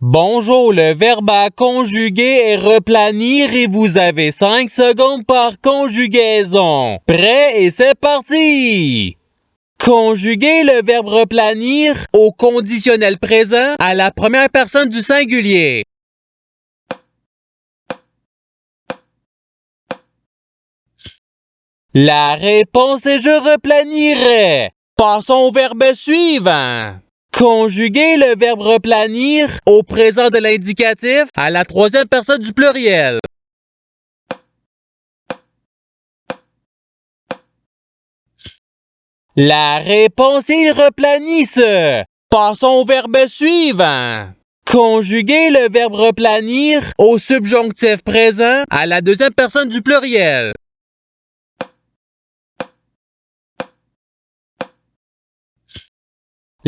Bonjour, le verbe à conjuguer est replanir et vous avez 5 secondes par conjugaison. Prêt et c'est parti! Conjuguer le verbe replanir au conditionnel présent à la première personne du singulier. La réponse est je replanirai. Passons au verbe suivant. Conjuguer le verbe replanir au présent de l'indicatif à la troisième personne du pluriel. La réponse est ils replanissent. Passons au verbe suivant. Conjuguer le verbe replanir au subjonctif présent à la deuxième personne du pluriel.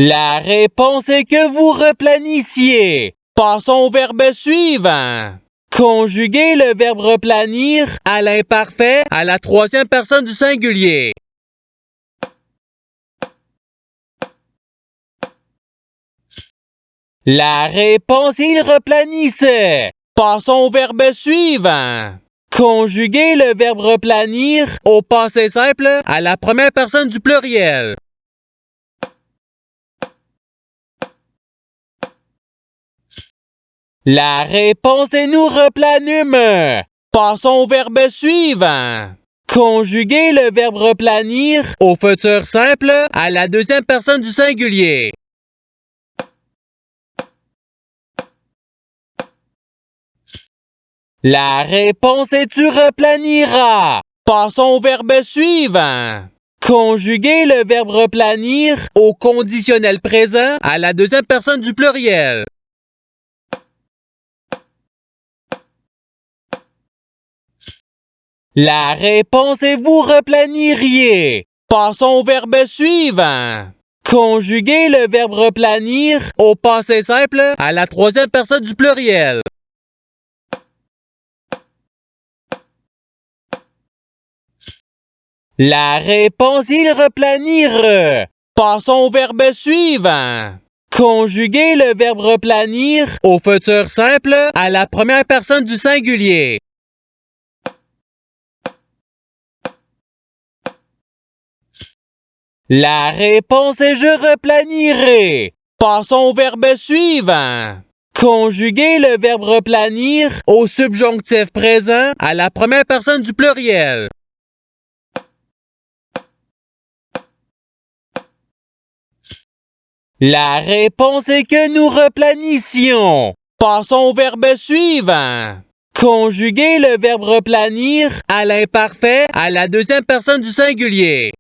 La réponse est que vous replanissiez. Passons au verbe suivant. Conjuguer le verbe replanir à l'imparfait à la troisième personne du singulier. La réponse est ils replanissaient. Passons au verbe suivant. Conjuguer le verbe replanir au passé simple à la première personne du pluriel. La réponse est nous replanûmes. Passons au verbe suivant. Conjuguer le verbe replanir au futur simple à la deuxième personne du singulier. La réponse est tu replaniras. Passons au verbe suivant. Conjuguer le verbe replanir au conditionnel présent à la deuxième personne du pluriel. La réponse est vous replaniriez. Passons au verbe suivant. Conjuguer le verbe replanir au passé simple à la troisième personne du pluriel. La réponse ils replanirent. Passons au verbe suivant. Conjuguer le verbe replanir au futur simple à la première personne du singulier. La réponse est je replanirai. Passons au verbe suivant. Conjuguer le verbe replanir au subjonctif présent à la première personne du pluriel. La réponse est que nous replanissions. Passons au verbe suivant. Conjuguer le verbe replanir à l'imparfait à la deuxième personne du singulier.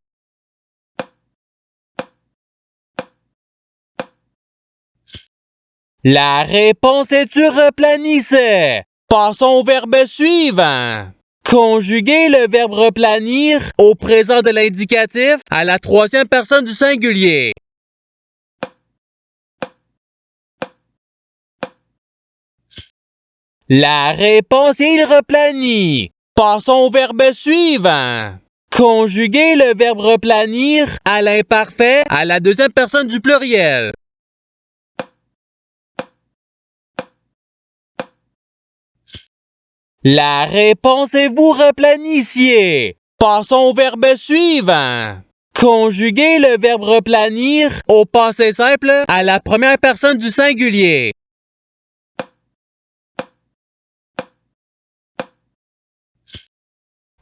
La réponse est tu replanissais. Passons au verbe suivant. Conjuguer le verbe replanir au présent de l'indicatif à la troisième personne du singulier. La réponse est il replanit. Passons au verbe suivant. Conjuguer le verbe replanir à l'imparfait à la deuxième personne du pluriel. La réponse est vous replanissiez. Passons au verbe suivant. Conjuguer le verbe replanir au passé simple à la première personne du singulier.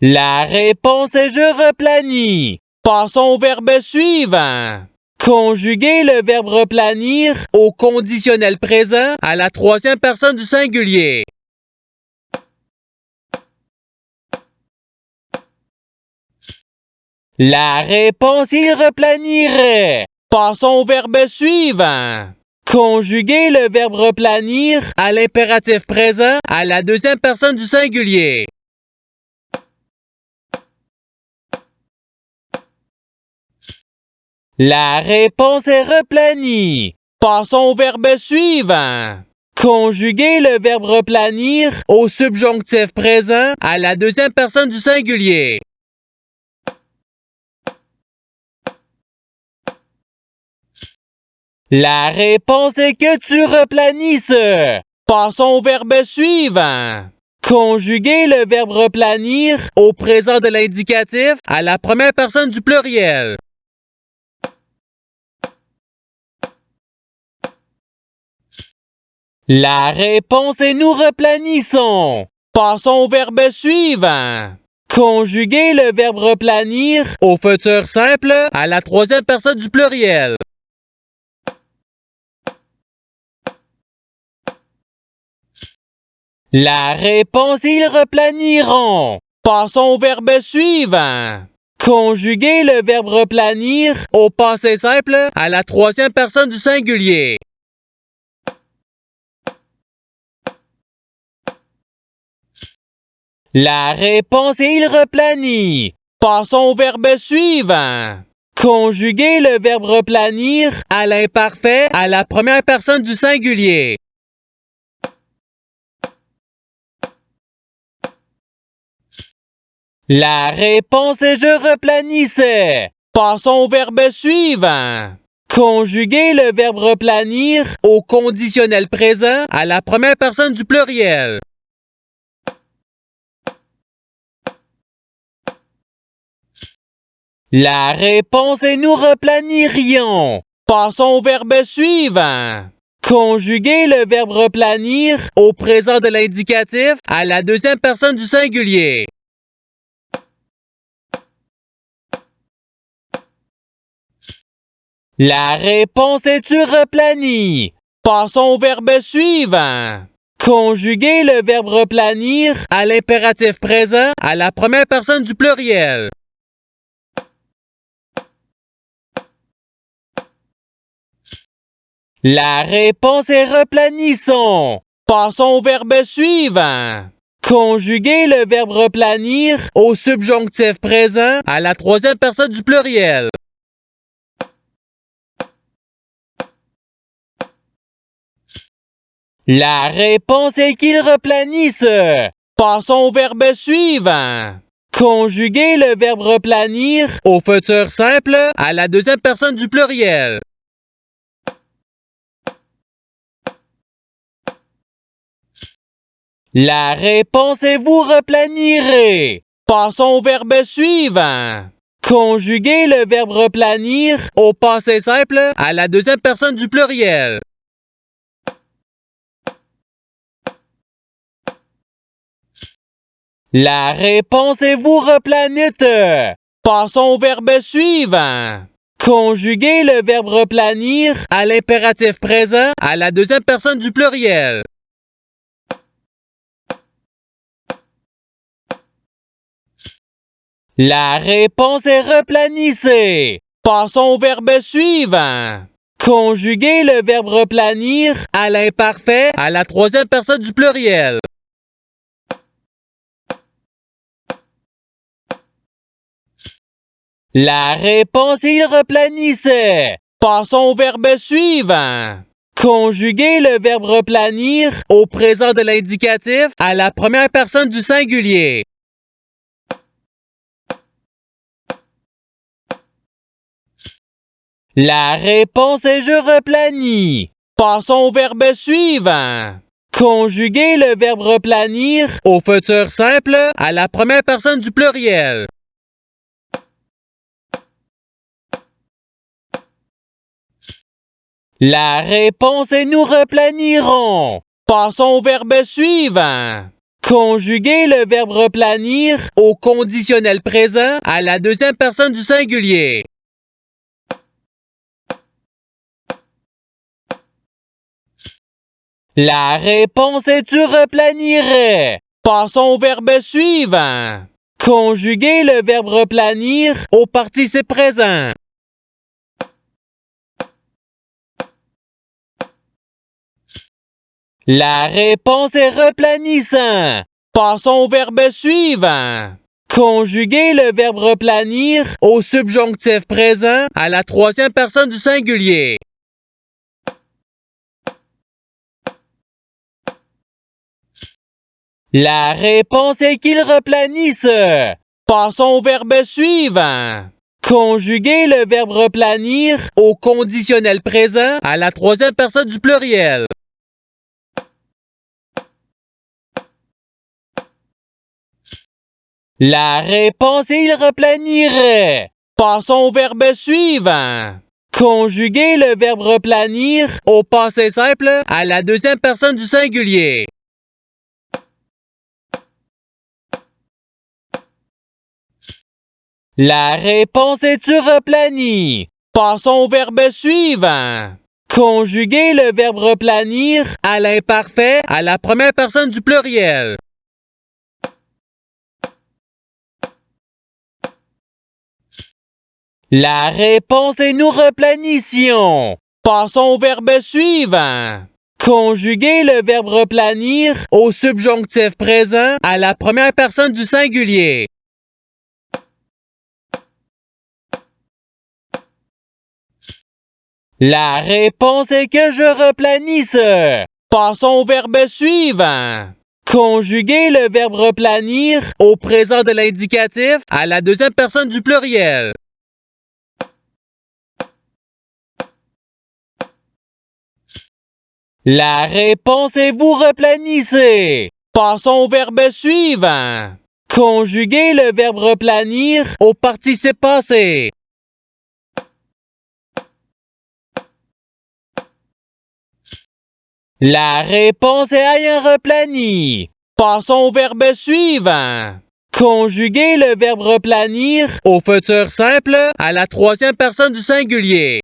La réponse est je replanis. Passons au verbe suivant. Conjuguer le verbe replanir au conditionnel présent à la troisième personne du singulier. La réponse il replanirait. Passons au verbe suivant. Conjuguer le verbe replanir à l'impératif présent à la deuxième personne du singulier. La réponse est replanie. Passons au verbe suivant. Conjuguer le verbe replanir au subjonctif présent à la deuxième personne du singulier. La réponse est que tu replanisses. Passons au verbe suivant. Conjuguer le verbe replanir au présent de l'indicatif à la première personne du pluriel. La réponse est nous replanissons. Passons au verbe suivant. Conjuguer le verbe replanir au futur simple à la troisième personne du pluriel. La réponse est ils replaniront. Passons au verbe suivant. Conjuguer le verbe replanir au passé simple à la troisième personne du singulier. La réponse est il replanit. Passons au verbe suivant. Conjuguer le verbe replanir à l'imparfait à la première personne du singulier. La réponse est je replanissais. Passons au verbe suivant. Conjuguer le verbe replanir au conditionnel présent à la première personne du pluriel. La réponse est nous replanirions. Passons au verbe suivant. Conjuguer le verbe replanir au présent de l'indicatif à la deuxième personne du singulier. La réponse est tu replanis. Passons au verbe suivant. Conjuguer le verbe replanir à l'impératif présent à la première personne du pluriel. La réponse est replanissons. Passons au verbe suivant. Conjuguer le verbe replanir au subjonctif présent à la troisième personne du pluriel. La réponse est qu'ils replanissent. Passons au verbe suivant. Conjuguer le verbe replanir au futur simple à la deuxième personne du pluriel. La réponse est vous replanirez. Passons au verbe suivant. Conjuguer le verbe replanir au passé simple à la deuxième personne du pluriel. La réponse est vous replanite. Passons au verbe suivant. Conjuguer le verbe replanir à l'impératif présent à la deuxième personne du pluriel. La réponse est replanissez. Passons au verbe suivant. Conjuguer le verbe replanir à l'imparfait à la troisième personne du pluriel. La réponse est il replanissait. Passons au verbe suivant. Conjuguer le verbe replanir au présent de l'indicatif à la première personne du singulier. La réponse est je replanis. Passons au verbe suivant. Conjuguer le verbe replanir au futur simple à la première personne du pluriel. La réponse est nous replanirons. Passons au verbe suivant. Conjuguer le verbe replanir au conditionnel présent à la deuxième personne du singulier. La réponse est tu replanirais. Passons au verbe suivant. Conjuguer le verbe replanir au participe présent. La réponse est replanissant. Passons au verbe suivant. Conjuguer le verbe replanir au subjonctif présent à la troisième personne du singulier. La réponse est qu'ils replanissent. Passons au verbe suivant. Conjuguer le verbe replanir au conditionnel présent à la troisième personne du pluriel. La réponse est il replanirait. Passons au verbe suivant. Conjuguer le verbe replanir au passé simple à la deuxième personne du singulier. La réponse est tu replani. Passons au verbe suivant. Conjuguer le verbe replanir à l'imparfait à la première personne du pluriel. La réponse est nous replanissions. Passons au verbe suivant. Conjuguer le verbe replanir au subjonctif présent à la première personne du singulier. La réponse est que je replanisse. Passons au verbe suivant. Conjuguer le verbe replanir au présent de l'indicatif à la deuxième personne du pluriel. La réponse est vous replanissez. Passons au verbe suivant. Conjuguer le verbe replanir au participe passé. La réponse est ayant replani. Passons au verbe suivant. Conjuguer le verbe replanir au futur simple à la troisième personne du singulier.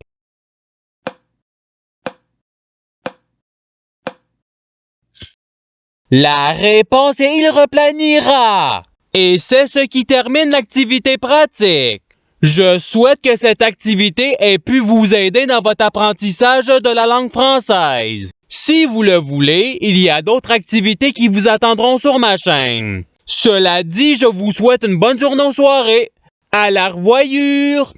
La réponse est il replanira. Et c'est ce qui termine l'activité pratique. Je souhaite que cette activité ait pu vous aider dans votre apprentissage de la langue française. Si vous le voulez, il y a d'autres activités qui vous attendront sur ma chaîne. Cela dit, je vous souhaite une bonne journée ou soirée. À la revoyure!